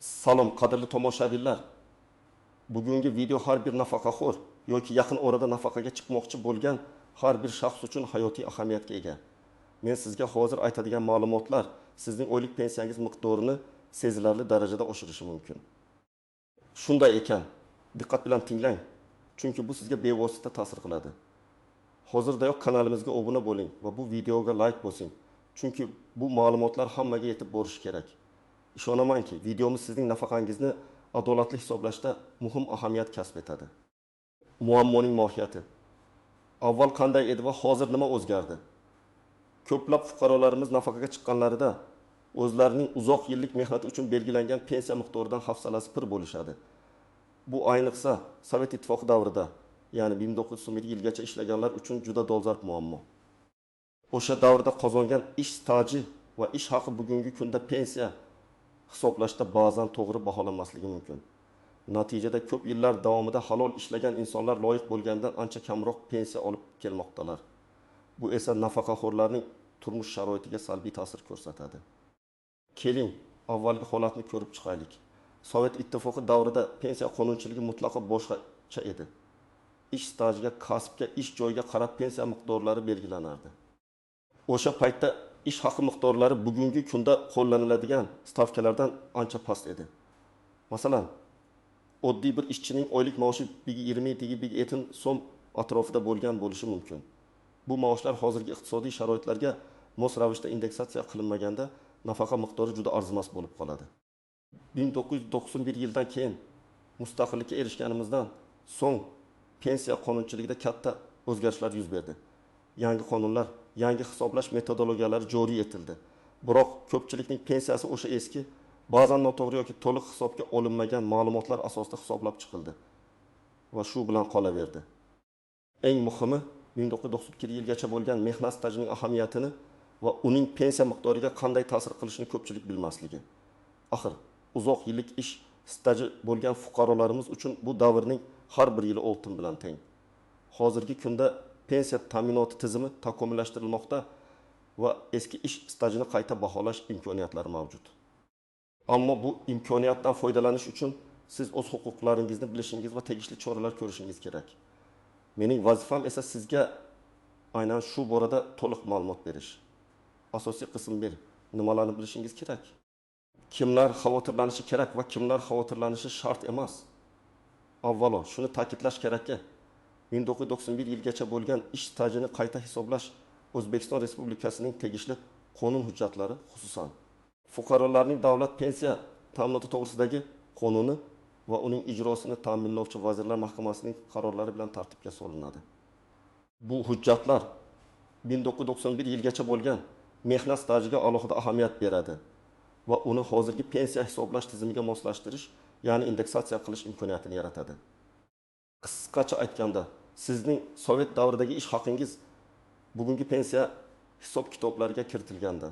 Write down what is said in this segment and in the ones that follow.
Salom, qadrli tomoshabinlar. Bugungi video har bir nafaqaxo'r yoki yaqin orada nafaqaga chiqmoqchi bo'lgan har bir shaxs uchun hayotiy ahamiyatga ega. Men sizga hozir aytadigan ma'lumotlar sizning oylik pensiyangiz miqdorini sezilarli darajada oshirishi mumkin. Shunday ekan, diqqat bilan tinglang, chunki bu sizga bevosita ta'sir qiladi. Hozirdayoq kanalimizga obuna bo'ling va bu videoga like bosing, chunki bu ma'lumotlar hammaga yetib borishi kerak. Ishonamanki, videomiz sizning nafaqangizni adolatli hisoblashda muhim ahamiyat kasb etadi. Muammoning mohiyati. Avval qanday edi va hozir nima o'zgardi? Ko'plab fuqarolarimiz nafaqaga chiqqanlarida o'zlarining uzoq yillik mehnati uchun belgilangan pensiya miqdoridan hafsalasi pir bo'lishadi. Bu ayniqsa Sovet ittifoqi davrida, ya'ni 1901 yilgacha ishlaganlar uchun juda dolzarb muammo. O'sha davrda qozongan ish staji va ish haqi bugungi kunda pensiya hisoblashda ba'zan to'g'ri baholanmasligi mumkin. Natijada ko'p yillar davomida halol ishlagan insonlar loyiq bo'lgandan ancha kamroq pensiya olib kelmoqdalar. Bu esa nafaqaxo'rlarning turmush sharoitiga salbiy ta'sir ko'rsatadi. Keling, avvalgi holatni ko'rib chiqaylik. Sovet ittifoqi davrida pensiya qonunchiligi mutlaqo boshqacha edi. Ish stajiga, kasbga, ish joyiga qarab pensiya miqdorlari belgilanardi. O'sha paytda ish haqi miqdorlari bugungi kunda qo'llaniladigan stavkalardan ancha past edi. Masalan, oddiy bir ishchining oylik maoshi 20-30 so'm atrofida bo'lgan bo'lishi mumkin. Bu maoshlar hozirgi iqtisodiy sharoitlarga mos ravishda indeksatsiya qilinmaganda nafaqa miqdori juda arzimas bo'lib qoladi. 1991 yildan keyin mustaqillikka erishganimizdan so'ng pensiya qonunchiligida katta o'zgarishlar yuz berdi. Yangi qonunlar, yangi hisoblash metodologiyalari joriy etildi. Biroq ko'pchilikning pensiyasi o'sha eski, ba'zan noto'g'ri yoki to'liq hisobga olinmagan ma'lumotlar asosida hisoblab chiqildi va shu bilan qolaverdi. Eng muhimi 1992 yilgacha bo'lgan mehnat stajining ahamiyatini va uning pensiya miqdoriga qanday ta'sir qilishini ko'pchilik bilmasligi. Axir, uzoq yillik ish staji bo'lgan fuqarolarimiz uchun bu davrning har bir yili oltin bilan teng. Hozirgi kunda pensiya ta'minoti tizimi takomillashtirilmoqda va eski ish stajini qayta baholash imkoniyatlari mavjud. Ammo bu imkoniyatdan foydalanish uchun siz o'z huquqlaringizni bilishingiz va tegishli choralar ko'rishingiz kerak. Mening vazifam esa sizga aynan shu borada to'liq ma'lumot berish. Asosiy qism 1. Nimalarni bilishingiz kerak? Kimlar xavotirlanishi kerak va kimlar xavotirlanishi shart emas? Avvalo, shuni ta'kidlash kerakki, 1991 yilgacha bo'lgan ish stajini qayta hisoblash O'zbekiston Respublikasining tegishli qonun hujjatlari, xususan fuqarolarning davlat pensiya ta'minoti to'g'risidagi qonuni va uning ijrosini ta'minlovchi Vazirlar Mahkamasining qarorlari bilan tartibga solinadi. Bu hujjatlar 1991 yilgacha bo'lgan mehnat stajiga alohida ahamiyat beradi va uni hozirgi pensiya hisoblash tizimiga moslashtirish, ya'ni indeksatsiya qilish imkoniyatini yaratadi. Qisqacha aytganda, sizning Sovet davridagi ish haqingiz bugungi pensiya hisob-kitoblariga kiritilganda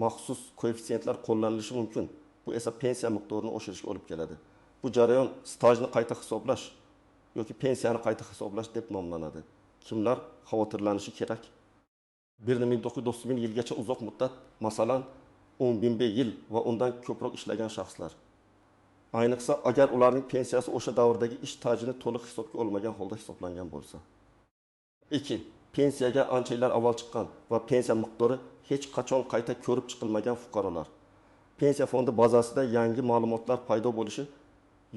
maxsus koeffitsiyentlar qo'llanilishi mumkin. Bu esa pensiya miqdorini oshirishga olib keladi. Bu jarayon stajni qayta hisoblash yoki pensiyani qayta hisoblash deb nomlanadi. Kimlar xavotirlanishi kerak? 1991 yilgacha uzoq muddat, masalan, 10.000 yil va undan ko'proq ishlagan shaxslar. Ayniqsa, agar ularning pensiyasi o'sha davrdagi ish stajini to'liq hisobga olmagan holda hisoblangan bo'lsa. 2. Pensiyaga ancha yillar avval chiqqan va pensiya miqdori hech qachon qayta ko'rib chiqilmagan fuqarolar. Pensiya fondi bazasida yangi ma'lumotlar paydo bo'lishi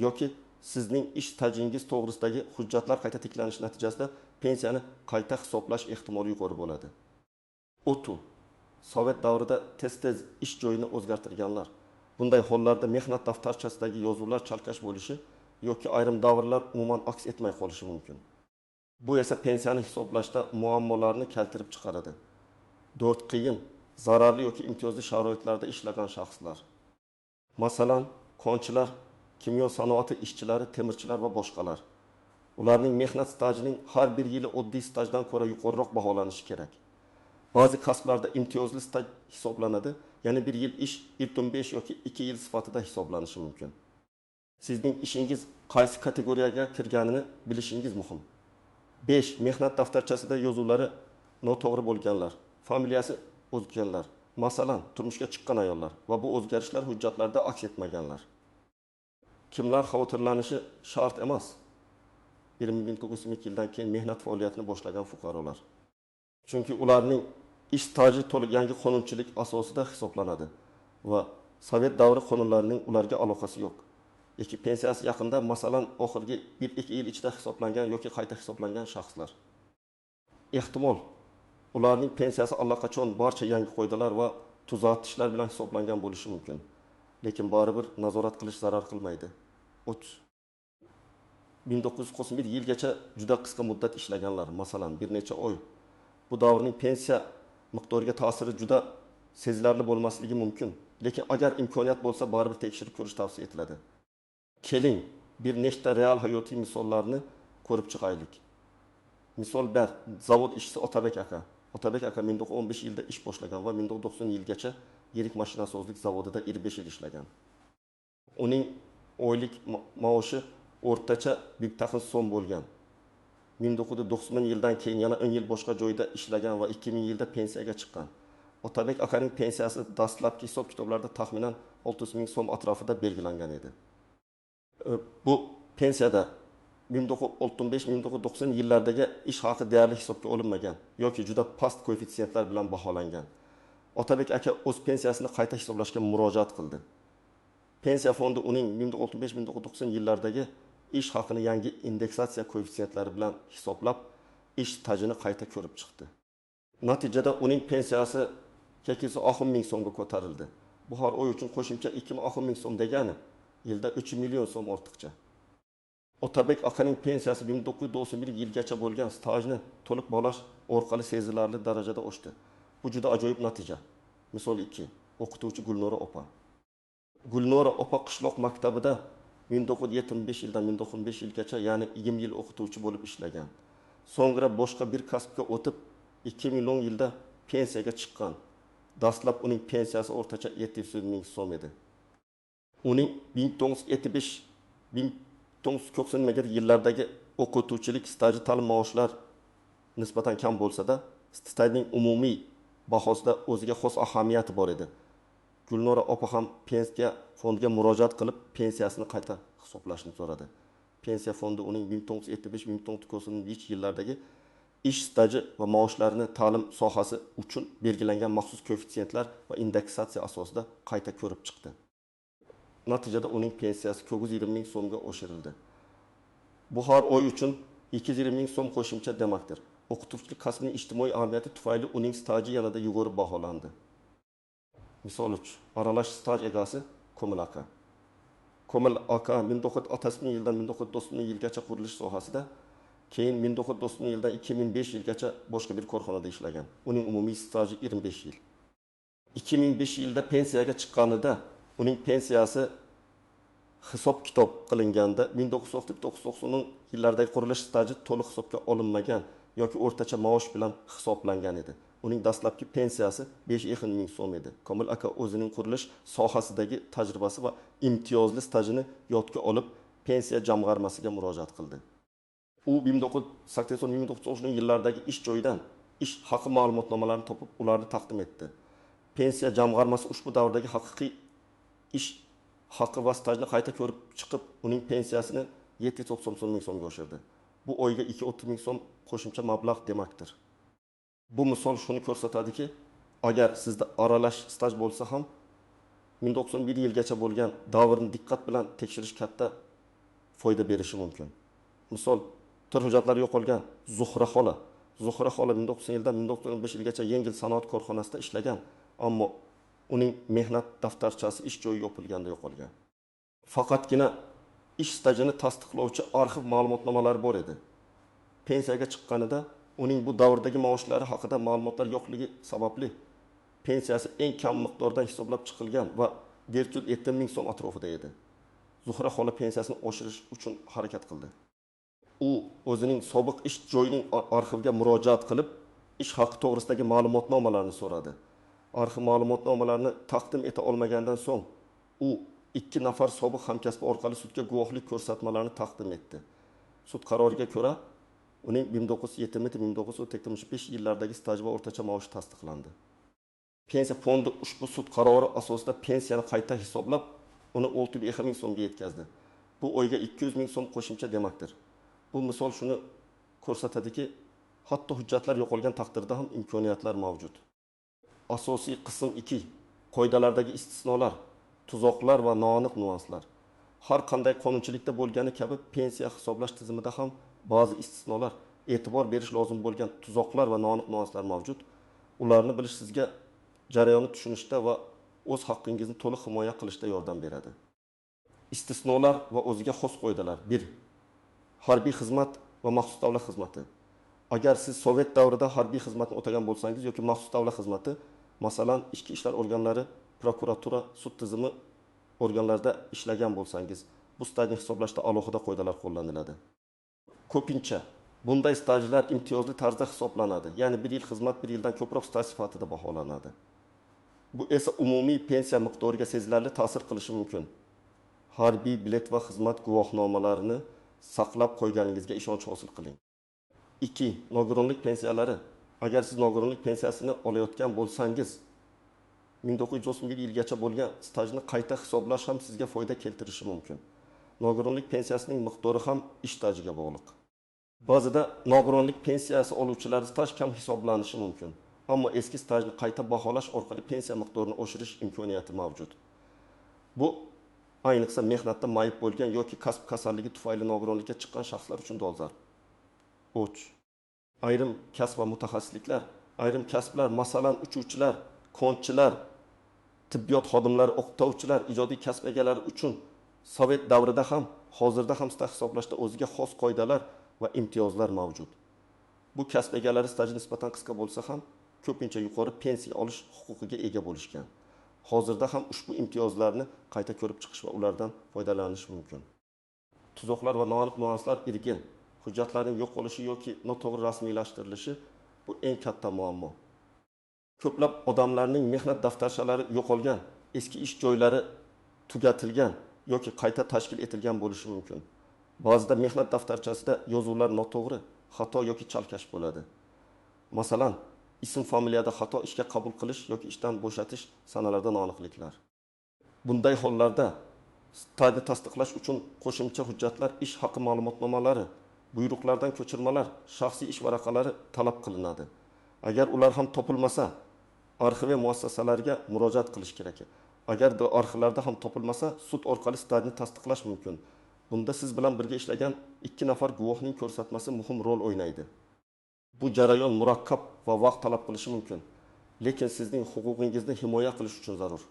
yoki sizning ish stajingiz to'g'risidagi hujjatlar qayta tiklanishi natijasida pensiyani qayta hisoblash ehtimoli yuqori bo'ladi. O'tu. Sovet davrida tez-tez ish joyini o'zgartirganlar. Bunday hollarda mehnat daftarchasidagi yozuvlar chalkash bo'lishi yoki ayrim davrlar umuman aks etmay qolishi mumkin. Bu esa pensiyani hisoblashda muammolarni keltirib chiqaradi. 4. Qiyin, zararli yoki imtiyozli sharoitlarda ishlagan shaxslar. Masalan, konchilar, kimyo sanoati ishchilari, temirchilar va boshqalar. Ularning mehnat stajining har bir yili oddiy stajdan ko'ra yuqoriroq baholanishi kerak. Ba'zi kasblarda imtiyozli staj hisoblanadi, ya'ni bir yil ish ilk 5 yoki 2 yil sifatida hisoblanishi mumkin. Sizning ishingiz qaysi kategoriyaga kirganini bilishingiz muhim. 5. Mehnat daftarchasida yozuvlari noto'g'ri bo'lganlar, familiyasi o'zgarganlar, masalan, turmushga chiqqan ayollar va bu o'zgarishlar hujjatlarda aks etmaganlar. kimlar xavotirlanishi shart emas. 1992 yildan keyin mehnat faoliyatini boshlagan fuqarolar. Chunki ularning ish staji to'liq yangi qonunchilik asosida hisoblanadi va Sovet davri qonunlarining ularga aloqasi yo'q. Yoki pensiyasi yaqinda, masalan, oxirgi 1-2 yil ichida hisoblangan yoki qayta hisoblangan shaxslar. Ehtimol ularning pensiyasi allaqachon barcha yangi qoidalar va tuzatishlar bilan hisoblangan bo'lishi mumkin. Lekin baribir nazorat qilish zarar qilmaydi. 1991 yilgacha juda qisqa muddat ishlaganlar, masalan, bir necha oy. Bu davrning pensiya miqdoriga ta'siri juda sezilarli bo'lmasligi mumkin. Lekin agar imkoniyat bo'lsa, baribir tekshirib ko'rish tavsiya etiladi. Keling, bir nechta real hayotiy misollarni ko'rib chiqaylik. Misol bir, zavod ishchisi Otabek aka. Otabek aka 1915 yilda ish boshlagan va 1990 yilgacha yirik mashinasozlik zavodida 25 yil ishlagan. Uning oylik maoshi o'rtacha 1 so'm bo'lgan. 1990 yildan keyin yana 10 yil boshqa joyda ishlagan va 2000 yilda pensiyaga chiqqan. Otabek akaning pensiyasi dastlabki hisob kitoblarda taxminan 600 ming so'm atrofida belgilangan edi. Bu pensiyada 1965-1990 yillardagi ish haqi deyarli hisobga olinmagan yoki juda past koeffitsiyentlar bilan baholangan. Otabek aka o'z pensiyasini qayta hisoblashga murojaat qildi. Pensiya fondi uning 1965-1990 yillardagi ish haqini yangi indeksatsiya koeffitsiyentlari bilan hisoblab, ish stajini qayta ko'rib chiqdi. Natijada uning pensiyasi 810 ming so'mga ko'tarildi. Bu har oy uchun qo'shimcha 2010 ming so'm degani yilda 3 million so'm ortiqcha. Otabek akaning pensiyasi 1991 yilgacha bo'lgan stajni to'liq bolash orqali sezilarli darajada oshdi. Bu juda ajoyib natija. Misol 2, o'qituvchi Gulnora opa. Gulnora opa qishloq maktabida 1975 yildan 1915 yilgacha, ya'ni 20 yil o'qituvchi bo'lib ishlagan. So'ngra boshqa bir kasbga o'tib 2010 yilda pensiyaga chiqqan. Dastlab uning pensiyasi o'rtacha 700 ming so'm edi. Uning 1990 yillardagi o'qituvchilik staji ta'lim maoshlar nisbatan kam bo'lsa-da, stajning umumiy bahosida o'ziga xos ahamiyati bor edi. Gulnora opa ham pensiya fondiga murojaat qilib, pensiyasini qayta hisoblashni so'radi. Pensiya fondi uning 1975-1990 yillardagi ish staji va maoshlarini ta'lim sohasi uchun belgilangan maxsus koeffitsiyentlar va indeksatsiya asosida qayta ko'rib chiqdi. Natijada uning pensiyasi 920 ming so'mga oshirildi. Bu har oy uchun 220 ming so'm qo'shimcha demakdir. O'qituvchilik kasbining ijtimoiy ahamiyati tufayli uning staji yanada yuqori baholandi. Misol 3, aralash staj egasi Komil aka. Komil aka 1960 yildan 1990 yilgacha qurilish sohasida, keyin 1990 yildan 2005 yilgacha boshqa bir korxonada ishlagan. Uning umumiy staji 25 yil. 2005 yilda pensiyaga chiqqanida uning pensiyasi hisob kitob qilinganda 1990 yillardagi qurilish staji to'liq hisobga olinmagan yoki o'rtacha maosh bilan hisoblangan edi. Uning dastlabki pensiyasi 5 ming so'm edi. Komil aka o'zining qurilish sohasidagi tajribasi va imtiyozli stajini yodga olib, pensiya jamg'armasiga murojaat qildi. U 1980-1990 yillardagi ish joyidan ish haqi ma'lumotnomalarini topib, ularni taqdim etdi. Pensiya jamg'armasi ushbu davrdagi haqiqiy ish haqi va stajni qayta ko'rib chiqib, uning pensiyasini 790 ming so'mga oshirdi. Bu oyga 230 ming so'm qo'shimcha mablag' demakdir. Bu misol shuni ko'rsatadiki, agar sizda aralash staj bo'lsa ham 1991 yilgacha bo'lgan davrni diqqat bilan tekshirish katta foyda berishi mumkin. Misol, tur hujjatlari yo'qolgan Zuhra xola. Zuhra xola 1990 yildan 1915 yilgacha yengil sanoat korxonasida ishlagan, ammo uning mehnat daftarchasi ish joyi yopilganda yo'qolgan. Faqatgina ish stajini tasdiqlovchi arxiv ma'lumotnomalari bor edi. Pensiyaga chiqqanida uning bu davrdagi maoshlari haqida ma'lumotlar yo'qligi sababli pensiyasi eng kam miqdordan hisoblab chiqilgan va 170 ming so'm atrofida edi. Zuhra xola pensiyasini oshirish uchun harakat qildi. U o'zining sobiq ish joyining arxiviga murojaat qilib, ish haqi to'g'risidagi ma'lumotnomalarni so'radi. Arxiv ma'lumotnomalarini taqdim eta olmagandan so'ng, u 2 nafar sobiq hamkasbi orqali sudga guvohlik ko'rsatmalarini taqdim etdi. Sud qaroriga ko'ra, uning 1970-1985 yillardagi staj va o'rtacha maoshi tasdiqlandi. Pensiya fondi ushbu sud qarori asosida pensiyani qayta hisoblab, uni 600 ming so'mga yetkazdi. bu oyga 200 ming so'm qo'shimcha demakdir. Bu misol shuni ko'rsatadiki, hatto hujjatlar yo'qolgan taqdirda ham imkoniyatlar mavjud. Asosiy qism 2. Qoidalardagi istisnolar, tuzoqlar va noaniq nuanslar. Har qanday qonunchilikda bo'lgani kabi pensiya hisoblash tizimida ham ba'zi istisnolar, e'tibor berish lozim bo'lgan tuzoqlar va noaniq nuanslar mavjud. Ularni bilish sizga jarayonni tushunishda va o'z haqqingizni to'liq himoya qilishda yordam beradi. Istisnolar va o'ziga xos qoidalar. 1. Harbiy xizmat va maxsus davlat xizmati. Agar siz Sovet davrida harbiy xizmatni o'tagan bo'lsangiz yoki maxsus davlat xizmati, masalan, ichki ishlar organlari, prokuratura, sud tizimi organlarida ishlagan bo'lsangiz, bu stajni hisoblashda alohida qoidalar qo'llaniladi. Ko'pincha bunday stajlar imtiyozli tarzda hisoblanadi. Ya'ni 1 yil xizmat 1 yildan ko'proq staj sifatida baholanadi. Bu esa umumiy pensiya miqdoriga sezilarli ta'sir qilishi mumkin. Harbiy bilet va xizmat guvohnomalarini saqlab qo'yganingizga ishonch hosil qiling. 2. Nogironlik pensiyalari. Agar siz nogironlik pensiyasini olayotgan bo'lsangiz, 1991 yilgacha bo'lgan stajni qayta hisoblash ham sizga foyda keltirishi mumkin. Nogironlik pensiyasining miqdori ham ish stajiga bog'liq. Ba'zida nogironlik pensiyasi oluvchilar staj kam hisoblanishi mumkin. Ammo eski stajni qayta baholash orqali pensiya miqdorini oshirish imkoniyati mavjud. Bu ayniqsa mehnatda mayib bo'lgan yoki kasb kasalligi tufayli nogironlikka chiqqan shaxslar uchun dolzarb. 3. Ayrim kasb va mutaxassisliklar, ayrim kasblar, masalan, uchuvchilar, konchilar, tibbiyot xodimlari, o'qituvchilar, ijodiy kasb egalari uchun Sovet davrida ham, hozirda ham staj hisoblashda o'ziga xos qoidalar va imtiyozlar mavjud. Bu kasb egalari staji nisbatan qisqa bo'lsa ham, ko'pincha yuqori pensiya olish huquqiga ega bo'lishgan. Hozirda ham ushbu imtiyozlarni qayta ko'rib chiqish va ulardan foydalanish mumkin. Tuzoqlar va noaniq nuanslar irgin. Hujjatlarning yo'q bo'lishi yoki noto'g'ri rasmiylashtirilishi bu eng katta muammo. Ko'plab odamlarning mehnat daftarchalari yo'qolgan, eski ish joylari tugatilgan yoki qayta tashkil etilgan bo'lishi mumkin. Ba'zida mehnat daftarchasida yozuvlar noto'g'ri, xato yoki chalkash bo'ladi. Masalan, ism familiyada xato, ishga qabul qilish yoki ishdan bo'shatish sanalarida noaniqliklar. Bunday hollarda stajni tasdiqlash uchun qo'shimcha hujjatlar, ish haqi ma'lumotnomalari, buyruqlardan ko'chirmalar, shaxsiy ish varaqalari talab qilinadi. Agar ular ham topilmasa, arxiv muassasalariga murojaat qilish kerak. Agar arxivlarda ham topilmasa, sud orqali stajni tasdiqlash mumkin. Bunda siz bilan birga ishlagan 2 nafar guvohning ko'rsatmasi muhim rol o'ynaydi. Bu jarayon murakkab va vaqt talab qilishi mumkin, lekin sizning huquqingizni himoya qilish uchun zarur.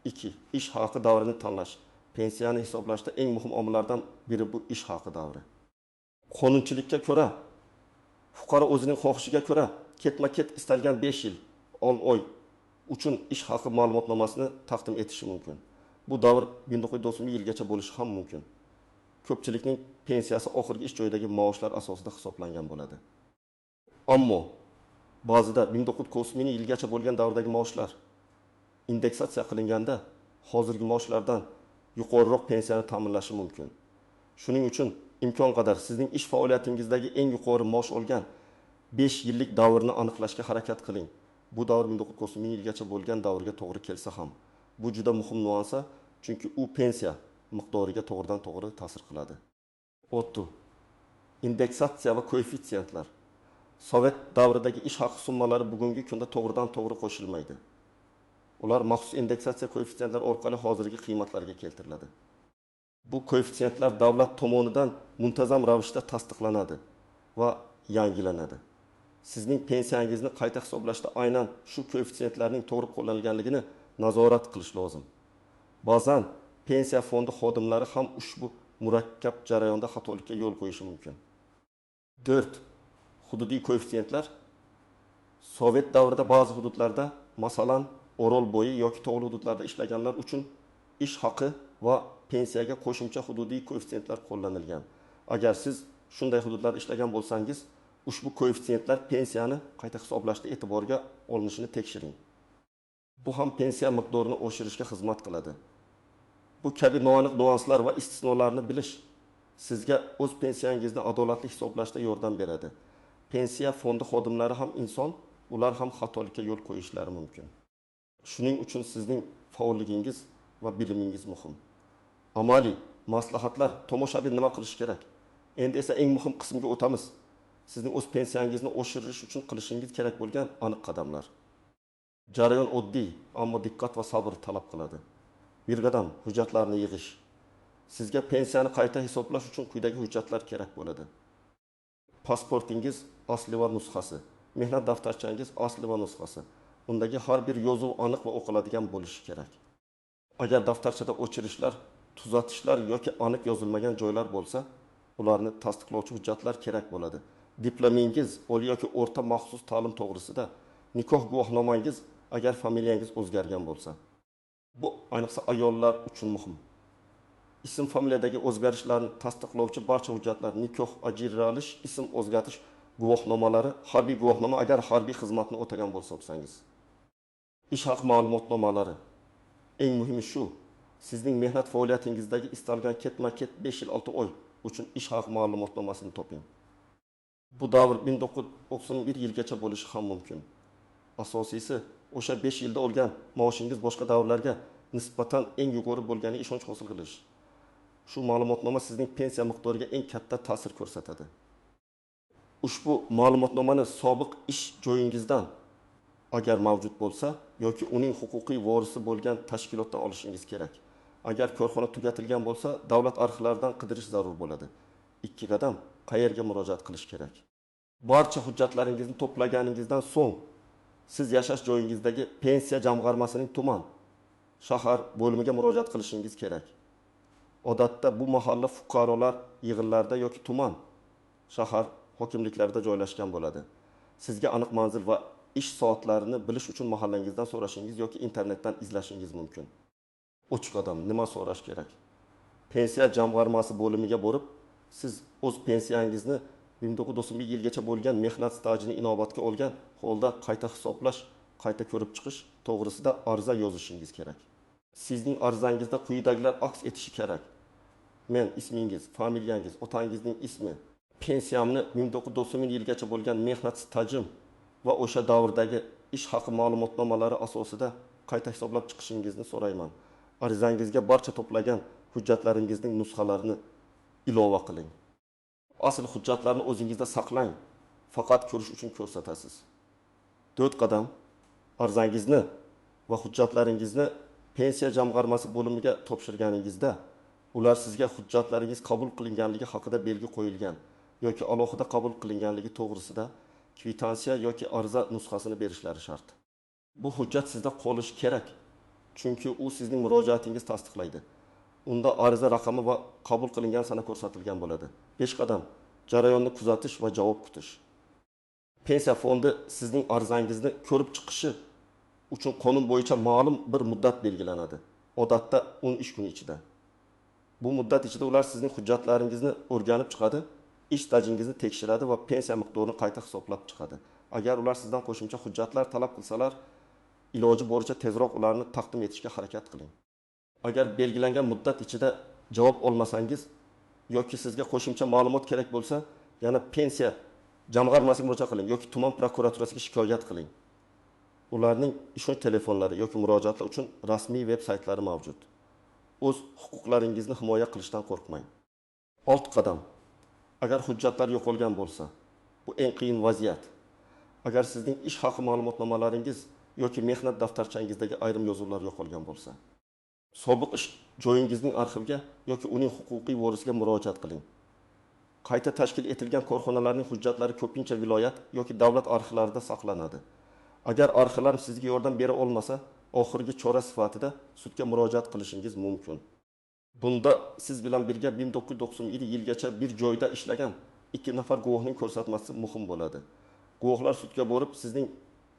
2. Ish haqi davrini tanlash. Pensiyani hisoblashda eng muhim omillardan biri bu ish haqi davri. Qonunchilikka ko'ra, fuqaro o'zining xohishiga ko'ra ketma-ket istalgan 5 yil, 10 oy uchun ish haqi ma'lumotnomasini taqdim etishi mumkin. Bu davr 1990 yilgacha bo'lishi ham mumkin. Ko'pchilikning pensiyasi oxirgi ish joyidagi maoshlar asosida hisoblangan bo'ladi. Ammo ba'zida 1990 yilgacha bo'lgan davrdagi maoshlar indeksatsiya qilinganda hozirgi maoshlardan yuqoriroq pensiyani ta'minlashi mumkin. Shuning uchun imkon qadar sizning ish faoliyatingizdagi eng yuqori maosh olgan 5 yillik davrni aniqlashga harakat qiling. Bu davr 1990 yilgacha bo'lgan davrga to'g'ri kelsa ham. Bu juda muhim nuansa, chunki u pensiya miqdoriga to'g'ridan-to'g'ri ta'sir qiladi. 4. Indeksatsiya va koeffitsiyentlar. Sovet davridagi ish haqi summalari bugungi kunda to'g'ridan-to'g'ri qo'shilmaydi. Ular maxsus indeksatsiya koeffitsentlari orqali hozirgi qiymatlarga keltiriladi. Bu koeffitsentlar davlat tomonidan muntazam ravishda tasdiqlanadi va yangilanadi. Sizning pensiyangizni qayta hisoblashda aynan shu koeffitsentlarning to'g'ri qo'llanilganligini nazorat qilish lozim. Ba'zan pensiya fondi xodimlari ham ushbu murakkab jarayonda xatolikka yo'l qo'yishi mumkin. 4. Hududiy koeffitsentlar. Sovet davrida ba'zi hududlarda, masalan, Orol bo'yi yoki tog'li hududlarda ishlaganlar uchun ish haqi va pensiyaga qo'shimcha hududiy koeffitsentlar qo'llanilgan. Agar siz shunday hududlarda ishlagan bo'lsangiz, ushbu koeffitsentlar pensiyani qayta hisoblashda e'tiborga olinishini tekshiring. Bu ham pensiya miqdorini oshirishga xizmat qiladi. Bu kabi noaniq nuanslar va istisnolarni bilish sizga o'z pensiyangizni adolatli hisoblashda yordam beradi. Pensiya fondi xodimlari ham inson, ular ham xatolikka yo'l qo'yishlari mumkin. Shuning uchun sizning faolligingiz va bilimingiz muhim. Amaliy, maslahatlar, tomoshabin nima qilish kerak? Endi esa eng muhim qismga o'tamiz. Sizning o'z pensiyangizni oshirish uchun qilishingiz kerak bo'lgan aniq qadamlar. Jarayon oddiy, ammo diqqat va sabr talab qiladi. Bir qadam hujjatlarni yig'ish. Sizga pensiyani qayta hisoblash uchun quyidagi hujjatlar kerak bo'ladi. Pasportingiz asli va nusxasi, mehnat daftarchangiz asli va nusxasi. Undagi har bir yozuv aniq va o'qiladigan bo'lishi kerak. Agar daftarchada o'chirishlar, tuzatishlar yoki aniq yozilmagan joylar bo'lsa, ularni tasdiqlovchi hujjatlar kerak bo'ladi. Diplomingiz, oliy yoki o'rta maxsus ta'lim to'g'risida, nikoh guvohnomangiz agar familiyangiz o'zgargan bo'lsa. Bu ayniqsa ayollar uchun muhim. Ism familiyadagi o'zgarishlarni tasdiqlovchi barcha hujjatlar, nikoh, ajralish, ism o'zgartirish guvohnomalari, harbiy guvohnoma agar harbiy xizmatni o'tagan bo'lsangiz. Ish haqi ma'lumotnomalari. Eng muhimi shu, sizning mehnat faoliyatingizdagi istalgan ketma-ket 5 yil 6 oy uchun ish haqi ma'lumotnomasini toping. Bu davr 1991 yilgacha bo'lishi ham mumkin. Asosiysi, o'sha 5 yilda olgan maoshingiz boshqa davrlarga nisbatan eng yuqori bo'lganiga ishonch hosil qilish. Shu ma'lumotnoma sizning pensiya miqdoriga eng katta ta'sir ko'rsatadi. Ushbu ma'lumotnomani sobiq ish joyingizdan agar mavjud bo'lsa yoki uning huquqiy vorisi bo'lgan tashkilotdan olishingiz kerak. Agar korxona tugatilgan bo'lsa, davlat arxivlaridan qidirish zarur bo'ladi. 2 qadam qayerga murojaat qilish kerak? Barcha hujjatlaringizni to'plaganingizdan so'ng siz yashash joyingizdagi pensiya jamg'armasining tuman, shahar bo'limiga murojaat qilishingiz kerak. Odatda bu mahalla fuqarolar yig'inlarida yoki tuman, shahar hokimliklarida joylashgan bo'ladi. Sizga aniq manzil va ish soatlarini bilish uchun mahallangizdan so'rashingiz yoki internetdan izlashingiz mumkin. 3 qadam nima so'rash kerak? Pensiya jamg'armasi bo'limiga borib, siz o'z pensiyangizni 1991 yilgacha bo'lgan mehnat stajini inobatga olgan holda qayta hisoblash, qayta ko'rib chiqish to'g'risida ariza yozishingiz kerak. Sizning arizangizda quyidagilar aks etishi kerak. Men ismingiz, familiyangiz, otangizning ismi, pensiyamni 1991 yilgacha bo'lgan mehnat stajim va o'sha davrdagi ish haqi ma'lumotnomalari asosida qayta hisoblab chiqishingizni so'rayman. Arizangizga barcha to'plagan hujjatlaringizning nusxalarini ilova qiling. Asl hujjatlarni o'zingizda saqlang, faqat ko'rish uchun ko'rsatasiz. 4 qadam arizangizni va hujjatlaringizni pensiya jamg'armasi bo'limiga topshirganingizda, ular sizga hujjatlaringiz qabul qilinganligi haqida belgi qo'yilgan yoki alohida qabul qilinganligi to'g'risida kvitansiya yoki ariza nusxasini berishlari shart. Bu hujjat sizda qolishi kerak, chunki u sizning murojaatingizni tasdiqlaydi. Unda ariza raqami va qabul qilingan sana ko'rsatilgan bo'ladi. 5 qadam jarayonni kuzatish va javob kutish. Pensiya fondi sizning arizangizni ko'rib chiqishi uchun qonun bo'yicha ma'lum bir muddat belgilanadi. Odatda 10 ish kuni ichida. Bu muddat ichida ular sizning hujjatlaringizni o'rganib chiqadi, ish stajingizni tekshiradi va pensiya miqdorini qayta hisoblab chiqadi. Agar ular sizdan qo'shimcha hujjatlar talab qilsalar, iloji boricha tezroq ularni taqdim etishga harakat qiling. Agar belgilangan muddat ichida javob olmasangiz yoki sizga qo'shimcha ma'lumot kerak bo'lsa, yana pensiya jamg'armasiga murojaat qiling yoki tuman prokuraturasiga shikoyat qiling. Ularning ishonch telefonlari yoki murojaatlar uchun rasmiy veb-saytlari mavjud. O'z huquqlaringizni himoya qilishdan qo'rqmang. 6 qadam. Agar hujjatlar yo'qolgan bo'lsa, bu eng qiyin vaziyat. Agar sizning ish haqi ma'lumotnomalaringiz yoki mehnat daftarchangizdagi ayrim yozuvlar yo'qolgan bo'lsa, sobiq ish joyingizning arxiviga yoki uning huquqiy vorisiga murojaat qiling. Qayta tashkil etilgan korxonalarning hujjatlari ko'pincha viloyat yoki davlat arxivlarida saqlanadi. Agar arxivlar sizga yordam bera olmasa, oxirgi chora sifatida sudga murojaat qilishingiz mumkin. Bunda siz bilan birga 1997 yilgacha bir joyda ishlagan 2 nafar guvohning ko'rsatmasi muhim bo'ladi. Guvohlar sudga borib, sizning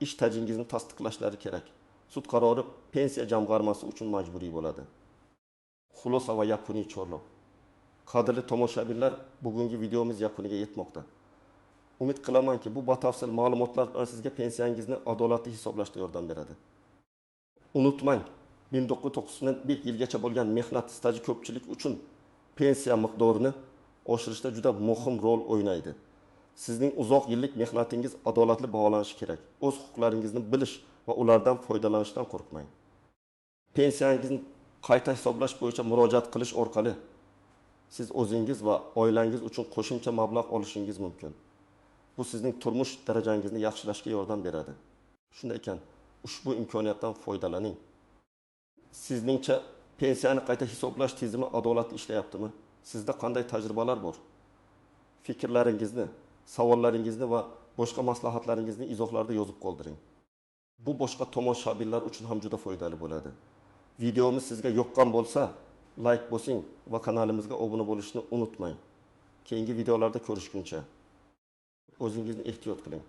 ish tajingizni tasdiqlashlari kerak. Sud qarori pensiya jamg'armasi uchun majburiy bo'ladi. Xulosa va yakuniy chorlov. Qadrli tomoshabinlar, bugungi videomiz yakuniga yetmoqda. Umid qilamanki, bu batafsil ma'lumotlar sizga pensiyangizni adolatli hisoblashda yordam beradi. Unutmang, 1991 yilgacha bo'lgan mehnat staji ko'pchilik uchun pensiya miqdorini oshirishda juda muhim rol o'ynaydi. Sizning uzoq yillik mehnatingiz adolatli baholanishi kerak. O'z huquqlaringizni bilish va ulardan foydalanishdan qo'rqmang. Pensiyangizni qayta hisoblash bo'yicha murojaat qilish orqali siz o'zingiz va oilangiz uchun qo'shimcha mablag' olishingiz mumkin. Bu sizning turmush darajangizni yaxshilashga yordam beradi. Shunday ekan, ushbu imkoniyatdan foydalaning. Sizningcha pensiyani qayta hisoblash tizimi adolatli ishlayaptimi? Sizda qanday tajribalar bor? Fikrlaringizni, savollaringizni va boshqa maslahatlaringizni izohlarda yozib qoldiring. Bu boshqa tomoshabinlar uchun ham juda foydali bo'ladi. Videomiz sizga yoqqan bo'lsa, like bosing va kanalimizga obuna bo'lishni unutmang. Keyingi videolarda ko'rishguncha o'zingizni ehtiyot qiling.